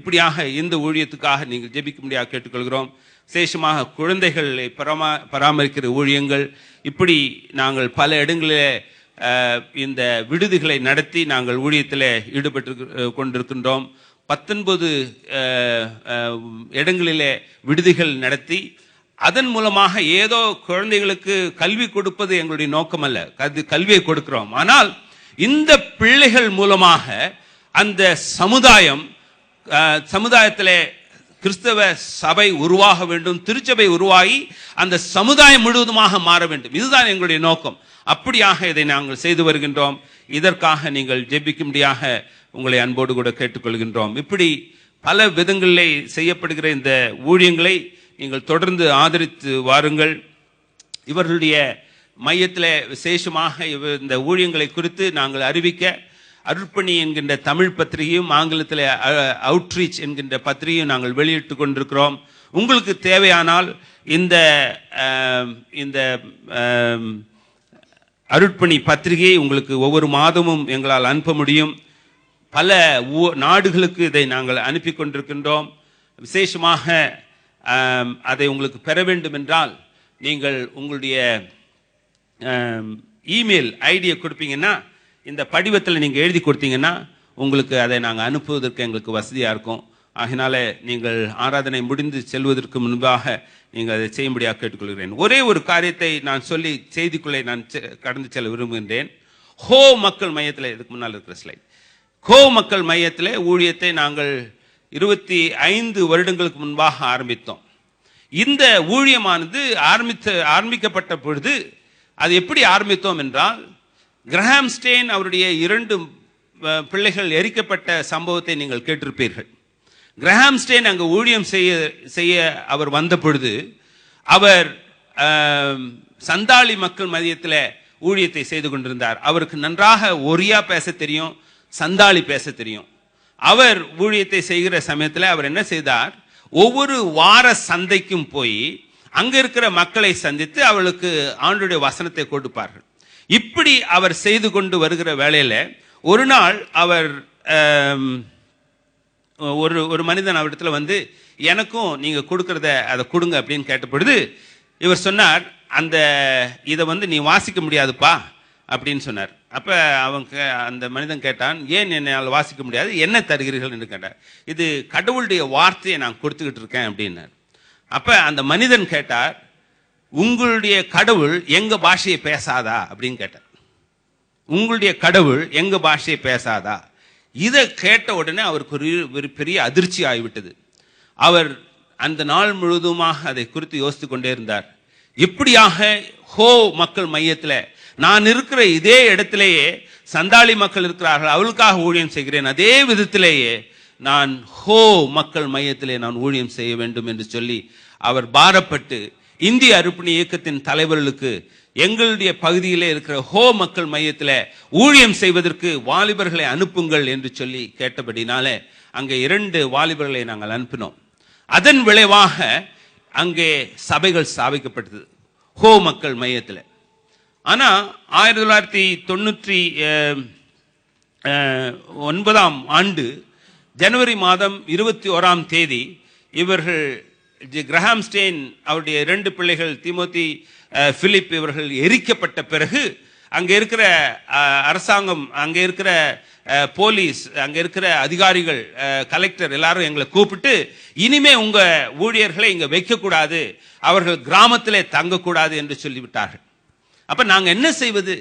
இப்படியாக இந்த ஊழியத்துக்காக நீங்கள் ஜெபிக்கும்படியாக கேட்டுக்கொள்கிறோம். விசேஷமாக குழந்தைகளை பராமரிக்கிற ஊழியங்கள், இப்படி நாங்கள் பல இடங்களிலே இந்த விடுதிகளை நடத்தி நாங்கள் ஊழியத்தில் ஈடுபட்டு கொண்டிருக்கின்றோம். 19 இடங்களிலே விடுதிகள் நடத்தி அதன் மூலமாக ஏதோ குழந்தைகளுக்கு கல்வி கொடுப்பது எங்களுடைய நோக்கம் அல்ல. கல்வியை கொடுக்கிறோம், ஆனால் இந்த பிள்ளைகள் மூலமாக அந்த சமுதாயத்திலே கிறிஸ்தவ சபை உருவாக வேண்டும், திருச்சபை உருவாகி அந்த சமுதாயம் முழுவதுமாக மாற வேண்டும். இதுதான் எங்களுடைய நோக்கம். அப்படியாக இதை நாங்கள் செய்து வருகின்றோம். இதற்காக நீங்கள் ஜெபிக்கும்படியாக உங்களை அன்போடு கூட கேட்டுக்கொள்கின்றோம். இப்படி பல விதங்களிலே செய்யப்படுகிற இந்த ஊழியங்களை நீங்கள் தொடர்ந்து ஆதரித்து வாருங்கள். இவர்களுடைய மையத்தில் விசேஷமாக இந்த ஊழியங்களை குறித்து நாங்கள் அறிவிக்க அருட்பணி என்கின்ற தமிழ் பத்திரிகையும் ஆங்கிலத்தில் அவுட்ரீச் என்கின்ற பத்திரிகையும் நாங்கள் வெளியிட்டு கொண்டிருக்கிறோம். உங்களுக்கு தேவையானால் இந்த அருட்பணி பத்திரிகை உங்களுக்கு ஒவ்வொரு மாதமும் எங்களால் அனுப்ப முடியும். பல நாடுகளுக்கு இதை நாங்கள் அனுப்பி கொண்டிருக்கின்றோம். விசேஷமாக அதை உங்களுக்கு பெற வேண்டும் என்றால் நீங்கள் உங்களுடைய இமெயில் ஐடியை கொடுப்பீங்கன்னா, இந்த படிவத்தில் நீங்கள் எழுதி கொடுத்தீங்கன்னா உங்களுக்கு அதை நாங்கள் அனுப்புவதற்கு எங்களுக்கு வசதியாக இருக்கும். ஆகினால நீங்கள் ஆராதனை முடிந்து செல்வதற்கு முன்பாக நீங்கள் அதை செய்யும்படியாக கேட்டுக்கொள்கிறேன். ஒரே ஒரு காரியத்தை நான் சொல்லி செய்திக்குள்ளே நான் கடந்து செல்ல விரும்புகின்றேன். ஹோ மக்கள் மையத்தில், இதுக்கு முன்னால் இருக்கிற ஸ்லைட், ஹோ மக்கள் மையத்தில் ஊழியத்தை நாங்கள் 25 வருடங்களுக்கு முன்பாக ஆரம்பித்தோம். இந்த ஊழியமானது ஆரம்பிக்கப்பட்ட பொழுது அது எப்படி ஆரம்பித்தோம் என்றால், கிரஹாம் ஸ்டெயின் அவருடைய 2 பிள்ளைகள் எரிக்கப்பட்ட சம்பவத்தை நீங்கள் கேட்டிருப்பீர்கள். கிரஹாம் ஸ்டெயின் அங்கு ஊழியம் செய்ய அவர் வந்த பொழுது அவர் சந்தாளி மக்கள் மையத்தில் ஊழியத்தை செய்து கொண்டிருந்தார். அவருக்கு நன்றாக ஒரியா பேச தெரியும், சந்தாளி பேச தெரியும். அவர் ஊழியத்தை செய்கிற சமயத்தில் அவர் என்ன செய்தார், ஒவ்வொரு வார சந்தைக்கும் போய் அங்க இருக்கிற மக்களை சந்தித்து அவளுக்கு ஆண்டவருடைய வசனத்தை கொடுப்பார்கள். இப்படி அவர் செய்து கொண்டு வருகிற வேளையில ஒரு நாள் அவர் ஒரு மனிதன் அவரிடத்துல வந்து, எனக்கும் நீங்க கொடுக்கறத அதை கொடுங்க அப்படின்னு கேட்ட பொழுது இவர் சொன்னார், இதை நீ வாசிக்க முடியாதுப்பா அப்படின்னு சொன்னார். அப்ப அந்த மனிதன் கேட்டான், ஏன் என்னால் வாசிக்க முடியாது, என்ன தருகிறீர்கள் என்று கேட்டார். இது கடவுளுடைய வார்த்தையை நான் கொடுத்துக்கிட்டு இருக்கேன் அப்படின்னார். அப்ப அந்த மனிதன் கேட்டார், உங்களுடைய கடவுள் எங்க பாஷையை பேசாதா அப்படின்னு கேட்டார். உங்களுடைய கடவுள் எங்க பாஷையை பேசாதா? இதை கேட்ட உடனே அவருக்கு ஒரு பெரிய அதிர்ச்சி ஆகிவிட்டது. அவர் அந்த நாள் முழுவதுமாக அதை குறித்து யோசித்து கொண்டே இருந்தார். இப்படியாக ஹோ மக்கள் மையத்தில் நான் இருக்கிற இதே இடத்திலேயே சந்தாளி மக்கள் இருக்கிறார்கள், அவளுக்காக ஊழியம் செய்கிறேன். அதே விதத்திலேயே நான் ஹோ மக்கள் மையத்திலே நான் ஊழியம் செய்ய வேண்டும் என்று சொல்லி அவர் பாரப்பட்டு இந்திய அருட்பணி இயக்கத்தின் தலைவர்களுக்கு எங்களுடைய பகுதியிலே இருக்கிற ஹோ மக்கள் மையத்தில் ஊழியம் செய்வதற்கு வாலிபர்களை அனுப்புங்கள் என்று சொல்லி கேட்டபடினாலே அங்கே 2 வாலிபர்களை நாங்கள் அனுப்பினோம். அதன் விளைவாக அங்கே சபைகள் ஸ்தாபிக்கப்பட்டது ஹோ மக்கள் மையத்தில். ஆனா 1999 ஆண்டு ஜனவரி மாதம் 21ஆம் தேதி இவர்கள் கிரஹாம் ஸ்டெயின் அவருடைய 2 பிள்ளைகள் தீமோத்தி பிலிப் இவர்கள் எரிக்கப்பட்ட பிறகு அங்கே இருக்கிற அரசாங்கம், அங்கே இருக்கிற போலீஸ், அங்கே இருக்கிற அதிகாரிகள், கலெக்டர் எல்லாரும் எங்களை கூப்பிட்டு, இனிமே உங்க ஊழியர்களை இங்க வைக்கக்கூடாது, அவர்கள் கிராமத்திலே தங்கக்கூடாது என்று சொல்லிவிட்டார்கள். அப்ப நாங்க என்ன செய்வது,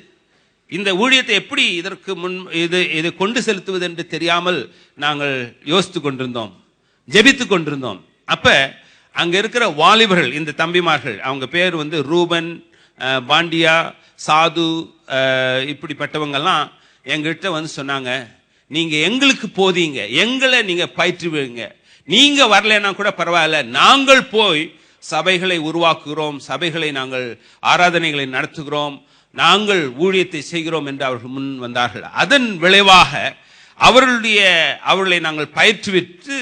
இந்த ஊழியத்தை எப்படி இதற்கு முன் இதை கொண்டு செலுத்துவது என்று தெரியாமல் நாங்கள் யோசித்து கொண்டிருந்தோம், ஜெபித்து கொண்டிருந்தோம். அப்ப அங்க இருக்கிற வாலிபர்கள், இந்த தம்பிமார்கள், அவங்க பேர் ரூபன், பாண்டியா, சாது, இப்படிப்பட்டவங்கெல்லாம் எங்ககிட்ட சொன்னாங்க, நீங்க எங்களுக்கு போதீங்க, எங்களை நீங்க பயிற்றுவீங்க, நீங்க வரலன்னா கூட பரவாயில்ல, நாங்கள் போய் சபைகளை உருவாக்குகிறோம், சபைகளை நாங்கள் ஆராதனைகளை நடத்துகிறோம், நாங்கள் ஊழியத்தை செய்கிறோம் என்று அவர்கள் முன் வந்தார்கள். அதன் விளைவாக அவர்களை நாங்கள் பயிற்றுவித்து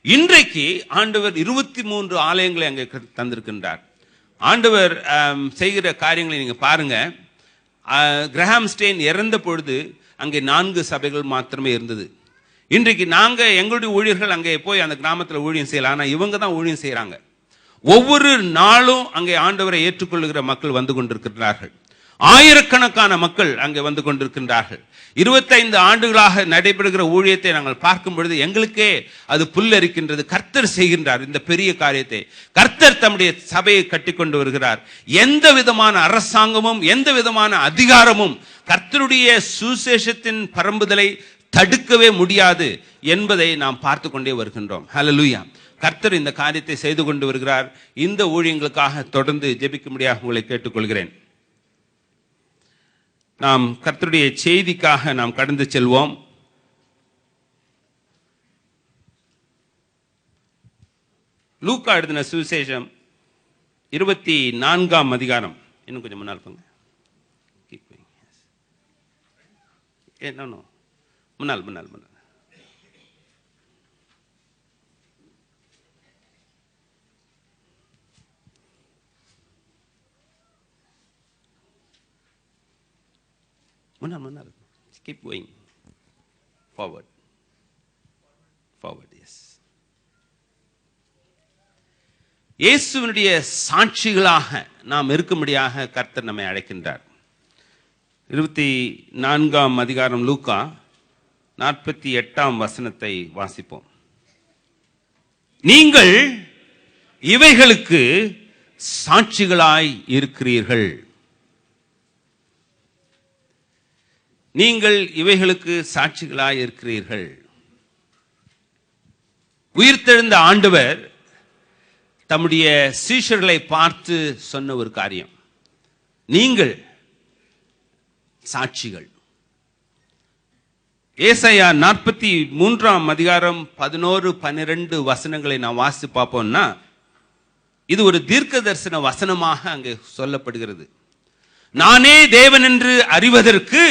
இன்றைக்கு ஆண்டவர் 23 ஆலயங்களை அங்கே தந்திருக்கின்றார். ஆண்டவர் செய்கிற காரியங்களை நீங்க பாருங்க. கிரஹாம் ஸ்டெயின் இறந்த பொழுது அங்கே 4 சபைகள் மாத்திரமே இருந்தது. இன்றைக்கு நாங்க எங்களுடைய ஊழியர்கள் அங்கே போய் அந்த கிராமத்தில் ஊழியம் செய்யலாம். ஆனா இவங்க தான் ஊழியம் செய்யறாங்க. ஒவ்வொரு நாளும் அங்கே ஆண்டவரை ஏற்றுக்கொள்ளுகிற மக்கள் வந்து கொண்டிருக்கிறார்கள். ஆயிரக்கணக்கான மக்கள் அங்கே வந்து கொண்டிருக்கின்றார்கள். 25 ஆண்டுகளாக நடைபெறுகிற ஊழியத்தை நாங்கள் பார்க்கும் பொழுது எங்களுக்கே அது புல்லரிக்கின்றது. கர்த்தர் செய்கின்றார் இந்த பெரிய காரியத்தை. கர்த்தர் தம்முடைய சபையை கட்டிக்கொண்டு வருகிறார். எந்த விதமான அரசாங்கமும் எந்த விதமான அதிகாரமும் கர்த்தருடைய சுசேஷத்தின் பரம்புதலை தடுக்கவே முடியாது என்பதை நாம் பார்த்து கொண்டே வருகின்றோம். ஹல்லேலூயா. கர்த்தர் இந்த காரியத்தை செய்து கொண்டு வருகிறார். இந்த ஊழியங்களுக்காக தொடர்ந்து ஜெபிக்கும்படியாக உங்களை கேட்டுக்கொள்கிறேன். நாம் கர்த்தருடைய செய்திக்காக நாம் கடந்து செல்வோம். லூக்கா எழுதின சுவிசேஷம் 24ஆம் அதிகாரம். இன்னும் கொஞ்சம் முன்னால் போங்க. முன்னால் முன்னால் முன்னால் முன்னால். Keep going. Forward. Forward, yes. இயேசுவினுடைய சாட்சிகளாக நாம் இருக்கும்படியாக கர்த்தர் நம்மை அழைக்கின்றார். 24ஆம் அதிகாரம் லூக்கா 48ஆம் வசனத்தை வாசிப்போம். நீங்கள் இவைகளுக்கு சாட்சிகளாய் இருக்கிறீர்கள். நீங்கள் இவைகளுக்கு சாட்சிகளாய் இருக்கிறீர்கள். உயிர்த்தெழுந்த ஆண்டவர் தம்முடைய சீஷர்களை பார்த்து சொன்ன ஒரு காரியம், நீங்கள் சாட்சிகள். ஏசாயா 43ஆம் அதிகாரம் 11-12 வசனங்களை நாம் வாசித்து பார்ப்போம்னா, இது ஒரு தீர்க்க தரிசன வசனமாக அங்கே சொல்லப்படுகிறது. நானே தேவன் என்று அறிவதற்கு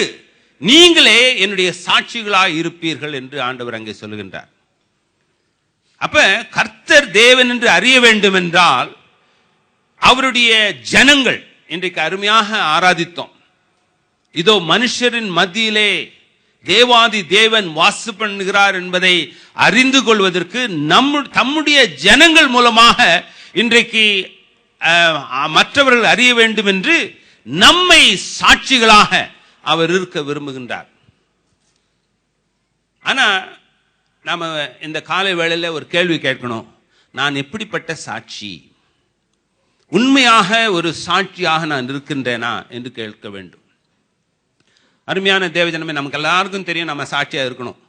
நீங்களே என்னுடைய சாட்சிகளாய் இருப்பீர்கள் என்று ஆண்டவர் அங்கே சொல்லுகின்றார். அப்ப கர்த்தர் தேவன் என்று அறிய வேண்டும் என்றால் அவருடைய ஜனங்கள் இன்றைக்கு அருமையாக ஆராதித்தோம். இதோ மனுஷரின் மத்தியிலே தேவாதி தேவன் வாசு பண்ணுகிறார் என்பதை அறிந்து கொள்வதற்கு தம்முடைய ஜனங்கள் மூலமாக இன்றைக்கு மற்றவர்கள் அறிய வேண்டும் என்று நம்மை சாட்சிகளாக அவர் இருக்க விரும்புகின்றார். ஆனா நாம இந்த காலை வேளையில ஒரு கேள்வி கேட்கணும், நான் எப்படிப்பட்ட சாட்சி? உண்மையாக ஒரு சாட்சியாக நான் இருக்கின்றேனா என்று கேட்க வேண்டும். அருமையான தேவஜனமே, நமக்கு எல்லாருக்கும் தெரியும் நம்ம சாட்சியா இருக்கணும்.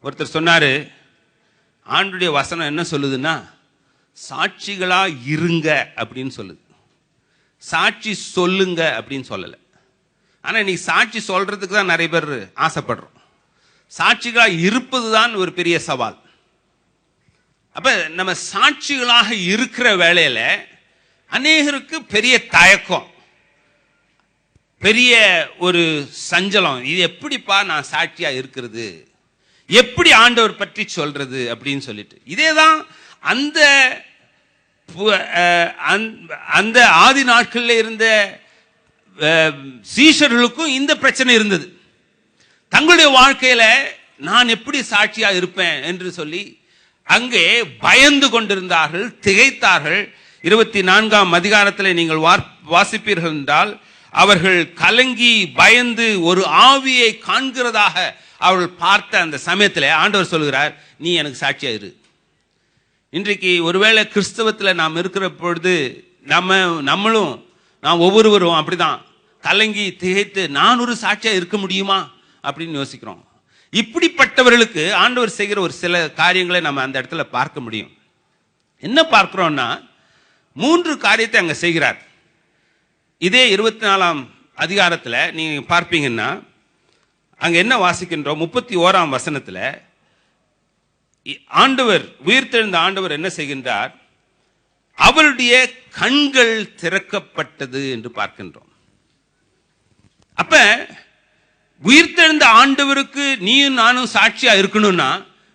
ஒருத்தர் சொன்னாரு, ஆண்டுடைய வசனம் என்ன சொல்லுதுன்னா, சாட்சிகளா இருங்க அப்படின்னு சொல்லுது, சாட்சி சொல்லுங்க அப்படின்னு சொல்லல. ஆனா இன்னைக்கு சாட்சி சொல்றதுக்கு தான் நிறைய பேர் ஆசைப்படுறோம். சாட்சிகளாக இருப்பதுதான் ஒரு பெரிய சவால். அப்ப நம்ம சாட்சிகளாக இருக்கிற வேளையில அநேகருக்கு பெரிய தயக்கம், பெரிய ஒரு சஞ்சலம். இது எப்படிப்பா நான் சாட்சியா இருக்கிறது, எப்படி ஆண்டவர் பற்றி சொல்றது அப்படின்னு சொல்லிட்டு. இதேதான் அந்த ஆதி நாட்களில் இருந்த சீஷர்களுக்கும் இந்த பிரச்சனை இருந்தது. தங்களுடைய வாழ்க்கையில நான் எப்படி சாட்சியா இருப்பேன் என்று சொல்லி அங்கே பயந்து கொண்டிருந்தார்கள், திகைத்தார்கள். 24ஆம் அதிகாரத்தில் நீங்கள் வாசிப்பீர்கள் என்றால், அவர்கள் கலங்கி பயந்து ஒரு ஆவியை காண்கிறதாக அவர்கள் பார்த்த அந்த சமயத்தில் ஆண்டவர் சொல்கிறார், நீ எனக்கு சாட்சியா இரு. இன்றைக்கு ஒருவேளை கிறிஸ்தவத்தில் நாம் இருக்கிற பொழுது நாம் ஒவ்வொருவரும் அப்படிதான் கலங்கி திகைத்து நான் ஒரு சாட்சியா இருக்க முடியுமா அப்படின்னு யோசிக்கிறோம். இப்படிப்பட்டவர்களுக்கு ஆண்டவர் செய்கிற ஒரு சில காரியங்களை நம்ம அந்த இடத்துல பார்க்க முடியும். என்ன பார்க்கிறோம்னா, 3 காரியத்தை அங்க செய்கிறார். இதே 24ஆம் அதிகாரத்தில் நீங்க பார்ப்பீங்கன்னா அங்க என்ன வாசிக்கின்றோம், 31ஆம் வசனத்தில் ஆண்டவர், உயிர்த்தெழுந்த ஆண்டவர் என்ன செய்கின்றார், அவருடைய கண்கள் திறக்கப்பட்டது என்று பார்க்கின்றோம். அப்ப உயிர்த்தெழுந்த ஆண்டவருக்கு நீயும் நானும் சாட்சியா இருக்கணும்னா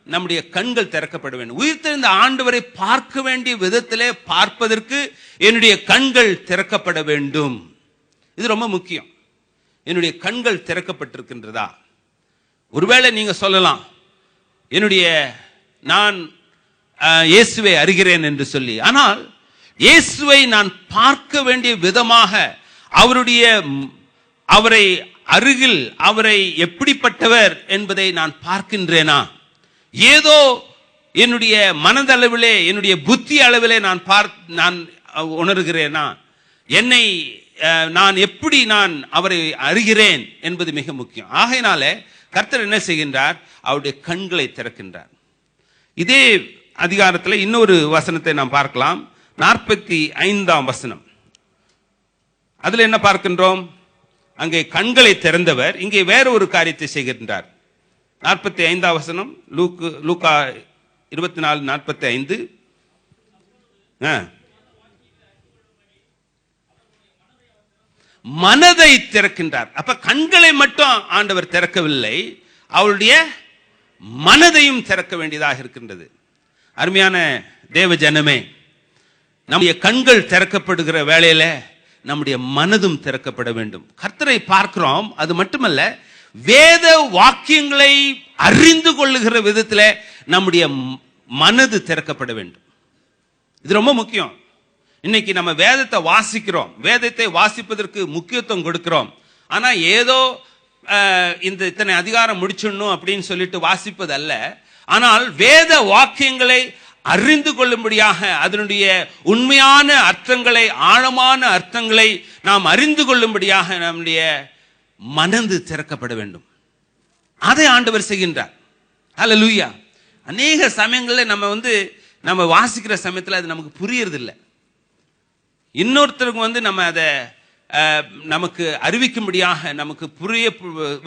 நம்முடைய கண்கள் திறக்கப்பட வேண்டும். உயிர்த்தெழுந்த ஆண்டவரை பார்க்க வேண்டிய விதத்திலே பார்ப்பதற்கு என்னுடைய கண்கள் திறக்கப்பட வேண்டும். இது ரொம்ப முக்கியம். என்னுடைய கண்கள் திறக்கப்பட்டிருக்கின்றதா? ஒருவேளை நீங்க சொல்லலாம், என்னுடைய நான் இயேசுவை அறிகிறேன் என்று சொல்லி. ஆனால் இயேசுவை நான் பார்க்க வேண்டிய விதமாக அவரை அருகில் அவரை எப்படிப்பட்டவர் என்பதை நான் பார்க்கின்றேனா? ஏதோ என்னுடைய மனதளவிலே என்னுடைய புத்தி அளவிலே நான் உணர்கிறேனா? நான் எப்படி அவரை அறிகிறேன் என்பது மிக முக்கியம். ஆகையினால கர்த்தர் என்ன செய்கின்றார்? அவருடைய கண்களை திறக்கின்றார். இதே அதிகாரத்தில் இன்னொரு வசனத்தை நாம் பார்க்கலாம். 45ஆம் வசனம். அதுல என்ன பார்க்கின்றோம்? அங்கே கண்களை திறந்தவர் இங்கே வேற ஒரு காரியத்தை செய்கின்றார். 45ஆம் வசனம், லூக்கா 24:45. மனதை திறக்கின்றார். அப்ப கண்களை மட்டும் ஆண்டவர் திறக்கவில்லை, அவருடைய மனதையும் திறக்க வேண்டியதாக இருக்கின்றது. அருமையான தேவ ஜனமே, நம்முடைய கண்கள் திறக்கப்படுகிற வேளையில நம்முடைய மனதும் திறக்கப்பட வேண்டும். கர்த்தரை பார்க்கிறோம், அது மட்டுமல்ல, வேத வாக்கியங்களை அறிந்து கொள்ளுகிற விதத்தில் நம்முடைய மனது திறக்கப்பட வேண்டும். இது ரொம்ப முக்கியம். இன்னைக்கு நம்ம வேதத்தை வாசிக்கிறோம், வேதத்தை வாசிப்பதற்கு முக்கியத்துவம் கொடுக்கிறோம். ஆனா ஏதோ இத்தனை அதிகாரம் முடிச்சிடணும் அப்படின்னு சொல்லிட்டு வாசிப்பது அல்ல. ஆனால் வேத வாக்கியங்களை அறிந்து கொள்ளும்படியாக, அதனுடைய உண்மையான அர்த்தங்களை, ஆழமான அர்த்தங்களை நாம் அறிந்து கொள்ளும்படியாக நம்முடைய மனது திறக்கப்பட வேண்டும். அதை ஆண்டவர் செய்கின்றார். ஹல்லேலூயா. அநேக சமயங்களில் நம்ம வாசிக்கிற சமயத்தில் அது நமக்கு புரியறது இல்லை. இன்னொருத்தருக்கு நம்ம அதை நமக்கு அறிவிக்கும்படியாக, நமக்கு புரிய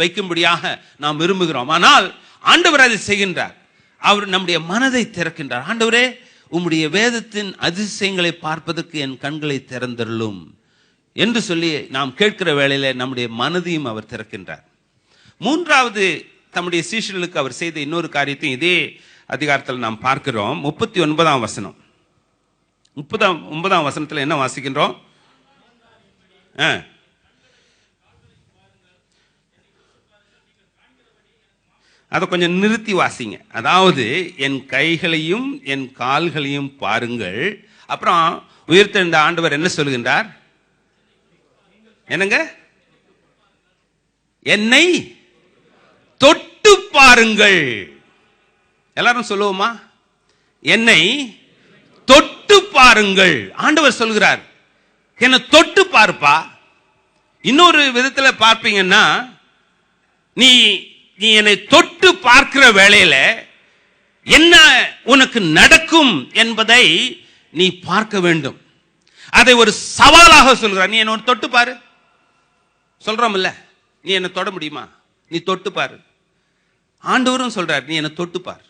வைக்கும்படியாக நாம் விரும்புகிறோம். ஆனால் ஆண்டவர் அதை செய்கின்றார். அவர் நம்முடைய மனதை திறக்கின்றார். ஆண்டவரே, உம்முடைய வேதத்தின் அதிசயங்களை பார்ப்பதற்கு என் கண்களை திறந்தருளும் என்று சொல்லி நாம் கேட்கிற வேளையில நம்முடைய மனதையும் அவர் திறக்கின்றார். மூன்றாவது, தம்முடைய சீஷர்களுக்கு அவர் செய்த இன்னொரு காரியத்தையும் இதே அதிகாரத்தில் நாம் பார்க்கிறோம். 39ஆம் வசனம். 39ஆம் வசனத்தில் என்ன வாசிக்கின்றோம்? அதை கொஞ்சம் நிறுத்தி வாசிங்க. அதாவது, என் கைகளையும் என் கால்களையும் பாருங்கள். அப்புறம் உயிர்த்தெழுந்த ஆண்டவர் என்ன சொல்லுகின்றார்? என்னங்க? என்னை தொட்டு பாருங்கள். எல்லாரும் சொல்லுவோமா? என்னை தொட்டு பாருங்கள். ஆண்டவர் சொல்கிறார், என்னை தொட்டு பார்ப்பா. இன்னொரு விதத்துல பார்ப்பீங்கன்னா, நீ என்னை தொட்டு பார்க்கிற வேளையில என்ன உனக்கு நடக்கும் என்பதை நீ பார்க்க வேண்டும். அதை ஒரு சவாலாக சொல்கிறார். நீ என்ன தொட்டு பாரு சொல்றோம்ல, நீ என்ன தொட முடியுமா? நீ தொட்டு பாரு. ஆண்டவரும் சொல்றார், நீ என்ன தொட்டு பார்.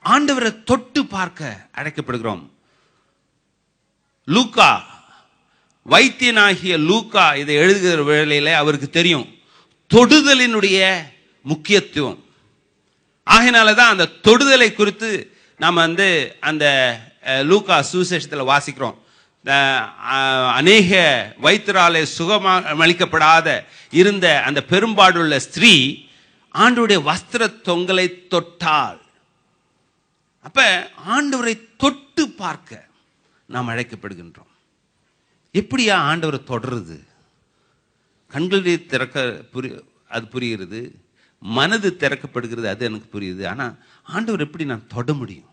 ஆண்டவரை தொட்டு பார்க்க அழைக்கப்படுகிறோம். லூக்கா, வைத்தியனாகிய லூக்கா இதை எழுதுகிற வேளையில அவருக்கு தெரியும் தொடுதலினுடைய முக்கியத்துவம். ஆகையினாலதான் அந்த தொடுதலை குறித்து நாம் அந்த லூக்கா சுவிசேஷத்தில் வாசிக்கிறோம். அநேக வைத்தியராலே சுகமளிக்கப்படாத இருந்த அந்த பெரும்பாடுள்ள ஸ்திரீ ஆண்டவருடைய வஸ்திர தொங்கலை தொட்டாள். அப்ப ஆண்டவரை தொட்டு பார்க்க நாம் அழைக்கப்படுகின்றோம். எப்படியா ஆண்டவரை தொடருது? கண்களை திறக்க அது புரிகிறது, மனது திறக்கப்படுகிறது, அது எனக்கு புரியுது. ஆனா ஆண்டவர் எப்படி நான் தொட முடியும்?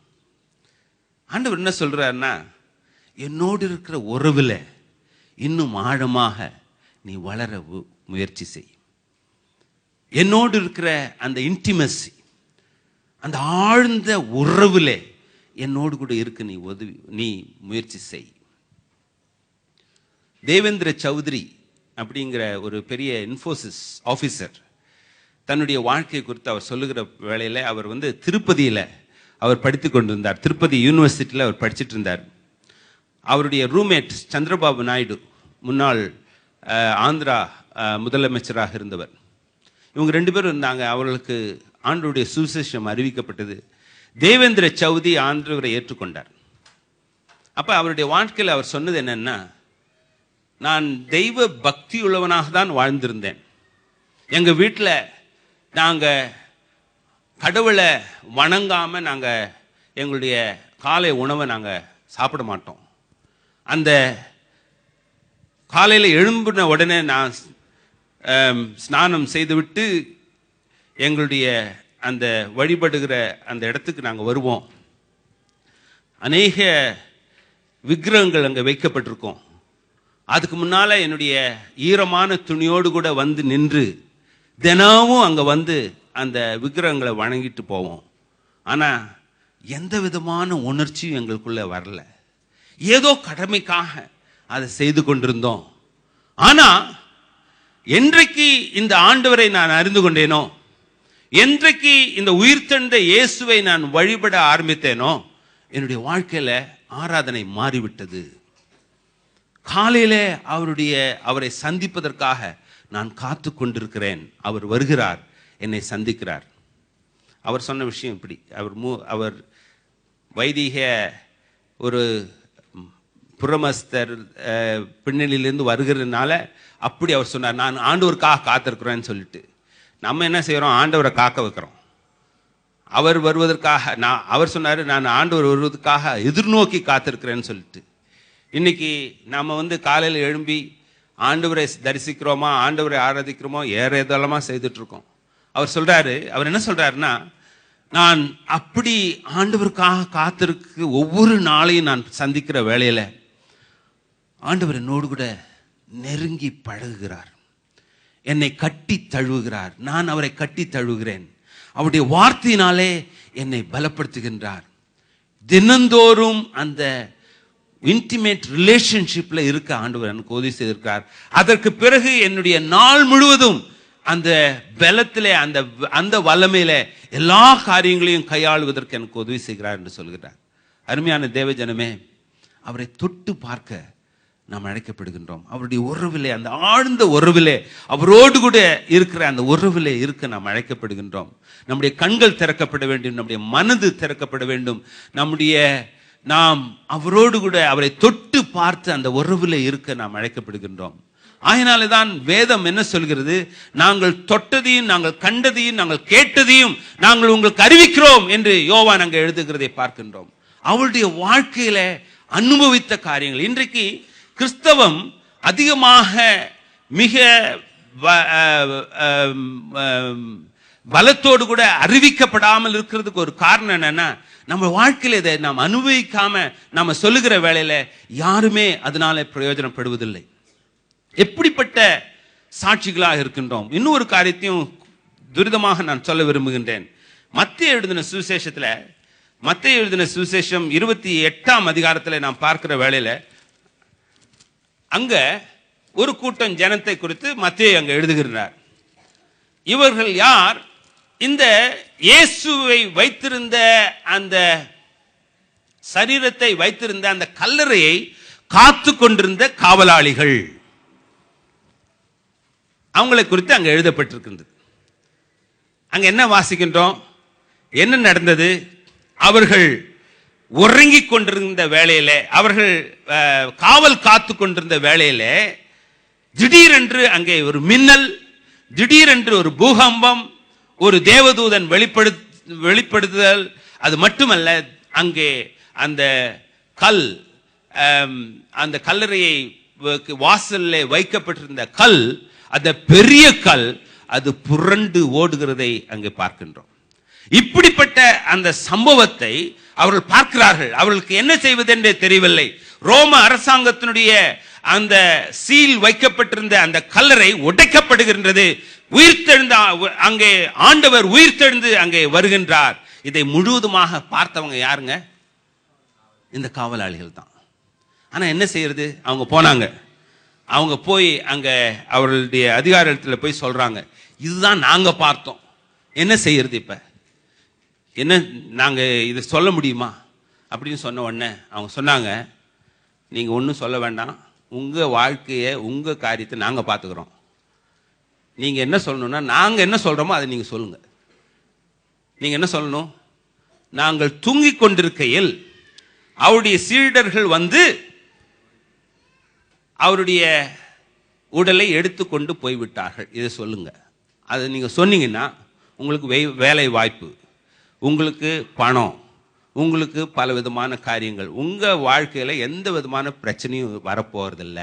ஆண்டவர் என்ன சொல்றாருன்னா, என்னோடு இருக்கிற உறவுல இன்னும் ஆழமாக நீ வளர முயற்சி செய். என்னோடு இருக்கிற அந்த இன்டிமசி, அந்த ஆழ்ந்த உறவுல என்னோடு கூட இருக்க நீ முயற்சி செய். தேவேந்திர சௌத்ரி அப்படிங்கிற ஒரு பெரிய இன்ஃபோசிஸ் ஆஃபீஸர் தன்னுடைய வாழ்க்கையை குறித்து அவர் சொல்லுகிற வேளையில், அவர் திருப்பதியில் அவர் படித்து கொண்டிருந்தார். திருப்பதி யூனிவர்சிட்டியில் அவர் படிச்சுட்டு இருந்தார். அவருடைய ரூம்மேட் சந்திரபாபு நாயுடு, முன்னாள் ஆந்திரா முதலமைச்சராக இருந்தவர். இவங்க 2 பேரும் இருந்தாங்க. அவர்களுக்கு ஆண்டவருடைய சுவிசேஷம் அறிவிக்கப்பட்டது. தேவேந்திர சௌத்ரி ஆண்டவரை ஏற்றுக்கொண்டார். அப்போ அவருடைய வாழ்க்கையில் அவர் சொன்னது என்னன்னா, நான் தெய்வ பக்தி உள்ளவனாக தான் வாழ்ந்திருந்தேன். எங்கள் வீட்டில் நாங்கள் கடவுளை வணங்காமல் நாங்கள் எங்களுடைய காலை உணவை நாங்கள் சாப்பிட மாட்டோம். அந்த காலையில் எழும்பின உடனே நான் ஸ்நானம் செய்துவிட்டு எங்களுடைய அந்த வழிபடுகிற அந்த இடத்துக்கு நாங்கள் வருவோம். அநேக விக்கிரகங்கள் அங்கே வைக்கப்பட்டிருக்கோம். அதுக்கு முன்னால் என்னுடைய ஈரமான துணியோடு கூட வந்து நின்று தினமும் அங்கே வந்து அந்த விக்கிரகங்களை வணங்கிட்டு போவோம். ஆனால் எந்த விதமான உணர்ச்சியும் எங்களுக்குள்ளே வரல. ஏதோ கடமைக்காக அதை செய்து கொண்டிருந்தோம். ஆனால் என்றைக்கு இந்த ஆண்டவரை நான் அறிந்து கொண்டேனோ, என்றைக்கு இந்த உயிர்த்தெழுந்த இயேசுவை நான் வழிபட ஆரம்பித்தேனோ, என்னுடைய வாழ்க்கையில் ஆராதனை மாறிவிட்டது. காலையிலே அவரை சந்திப்பதற்காக நான் காத்து கொண்டிருக்கிறேன். அவர் வருகிறார், என்னை சந்திக்கிறார். அவர் சொன்ன விஷயம் இப்படி, அவர் வைதிக ஒரு புறமஸ்தர் பின்னணியிலிருந்து வருகிறதுனால அப்படி அவர் சொன்னார், நான் ஆண்டவருக்காக காத்திருக்கிறேன்னு சொல்லிட்டு. நம்ம என்ன செய்கிறோம்? ஆண்டவரை காக்க வைக்கிறோம். அவர் வருவதற்காக அவர் சொன்னார், நான் ஆண்டவர் வருவதற்காக எதிர்நோக்கி காத்திருக்கிறேன்னு சொல்லிட்டு. இன்னைக்கு நம்ம காலையில் எழும்பி ஆண்டவரை தரிசிக்கிறோமா, ஆண்டவரை ஆராதிக்கிறோமோ, ஏதெல்லாமா செய்துட்டு இருக்கோம். அவர் என்ன சொல்றாருன்னா, நான் அப்படி ஆண்டவருக்காக காத்திருக்கு ஒவ்வொரு நாளையும் நான் சந்திக்கிற வேளையில ஆண்டவர் என்னோடு கூட நெருங்கி பழகுகிறார், என்னை கட்டி தழுவுகிறார், நான் அவரை கட்டி தழுவுகிறேன். அவருடைய வார்த்தையினாலே என்னை பலப்படுத்துகின்றார். தினந்தோறும் அந்த இன்டிமேட் ரிலேஷன்ஷிப்ல இருக்க ஆண்டவர் எனக்கு உதவி செய்திருக்கிறார். அதற்கு பிறகு என்னுடைய நாள் முழுவதும் அந்த பலத்திலே அந்த வல்லமையில எல்லா காரியங்களையும் கையாளுவதற்கு எனக்கு உதவி செய்கிறார் என்று சொல்கிறார். அருமையான தேவஜனமே, அவரை தொட்டு பார்க்க நாம் அழைக்கப்படுகின்றோம். அவருடைய உறவிலே, அந்த ஆழ்ந்த உறவிலே, அவரோடு கூட இருக்கிற அந்த உறவிலே இருக்க நாம் அழைக்கப்படுகின்றோம். நம்முடைய கண்கள் திறக்கப்பட வேண்டும், நம்முடைய மனது திறக்கப்பட வேண்டும். நாம் அவரோடு கூட அவரை தொட்டு பார்த்து அந்த உறவிலே இருக்க நாம் அழைக்கப்படுகின்றோம். ஆயினாலே தான் வேதம் என்ன சொல்கிறது? நாங்கள் தொட்டதையும், நாங்கள் கண்டதையும், நாங்கள் கேட்டதையும் நாங்கள் உங்களுக்கு அறிவிக்கிறோம் என்று யோவான் அங்கே எழுதுகிறதை பார்க்கின்றோம். அவருடைய வாழ்க்கையில அனுபவித்த காரியங்கள். இன்றைக்கு கிறிஸ்தவம் அதிகமாக மிக பலத்தோடு கூட அறிவிக்கப்படாமல் இருக்கிறதுக்கு ஒரு காரணம் என்னன்னா, நம்ம வாழ்க்கையில இதை நாம் அனுபவிக்காம நாம சொல்லுகிற வேளையில யாருமே அதனால பிரயோஜனப்படுவதில்லை. எப்படிப்பட்ட சாட்சிகளாக இருக்கின்றோம். இன்னொரு காரியத்தையும் துரிதமாக நான் சொல்ல விரும்புகின்றேன். மத்தேயு எழுதின சுவிசேஷம் 28ஆம் அதிகாரத்தில் நாம் பார்க்கிற வேளையில அங்க ஒரு கூட்டம் ஜனத்தை குறித்து மத்தேயு அங்க எழுதுகிறார். இவர்கள் யார்? இந்த இயேசுவை வைத்திருந்த அந்த சரீரத்தை வைத்திருந்த அந்த கல்லறையை காத்து கொண்டிருந்த காவலாளிகள். அவங்களை குறித்து அங்க எழுதப்பட்டிருக்கின்றது. அங்க என்ன வாசிக்கின்றோம்? என்ன நடந்தது? அவர்கள் உறங்கிக் கொண்டிருந்த வேளையில, அவர்கள் காவல் காத்து கொண்டிருந்த வேளையில திடீரென்று அங்கே ஒரு மின்னல், திடீரென்று ஒரு பூகம்பம், ஒரு தேவதூதன் வெளிப்படுத்துதல். அது மட்டுமல்ல, அங்கே அந்த அந்த கல்லறையை வாசல்ல வைக்கப்பட்டிருந்த கல், அந்த பெரிய கல், அது புரண்டு ஓடுகிறதை அங்கே பார்க்கின்றோம். இப்படிப்பட்ட அந்த சம்பவத்தை அவர்கள் பார்க்கிறார்கள். அவர்களுக்கு என்ன செய்வதென்றே தெரியவில்லை. ரோம அரசாங்கத்தினுடைய அந்த சீல் வைக்கப்பட்டிருந்த அந்த கல்லறை உடைக்கப்படுகின்றது. உயிர்த்தெழுந்த அங்கே ஆண்டவர் உயிர்த்தெழுந்து அங்கே வருகின்றார். இதை முழுவதுமாக பார்த்தவங்க யாருங்க? இந்த காவலாளிகள் தான். ஆனா என்ன செய்யறது? அவங்க போனாங்க. அவங்க போய் அங்க அவர்களுடைய அதிகாரத்தில் போய் சொல்றாங்க, இதுதான் நாங்க பார்த்தோம். என்ன செய்யறது? இப்ப என்ன, நாங்க இதை சொல்ல முடியுமா அப்படின்னு சொன்ன உடனே அவங்க சொன்னாங்க, நீங்க ஒன்றும் சொல்ல வேண்டாம், உங்க வாழ்க்கையை, உங்க காரியத்தை நாங்க பார்த்துக்கிறோம். நீங்க என்ன சொல்லணும்னா, நாங்க என்ன சொல்றோமோ அதை நீங்க சொல்லுங்க. நீங்க என்ன சொல்லணும்? நாங்கள் தூங்கிக் கொண்டிருக்கையில் அவருடைய சீடர்கள் வந்து அவருடைய உடலை எடுத்துக்கொண்டு போய்விட்டார்கள். இதை சொல்லுங்க. அதை நீங்க சொன்னீங்கன்னா உங்களுக்கு வேலை வாய்ப்பு, உங்களுக்கு பணம், உங்களுக்கு பல விதமான காரியங்கள், உங்கள் வாழ்க்கையில் எந்த விதமான பிரச்சனையும் வரப்போகிறதில்ல.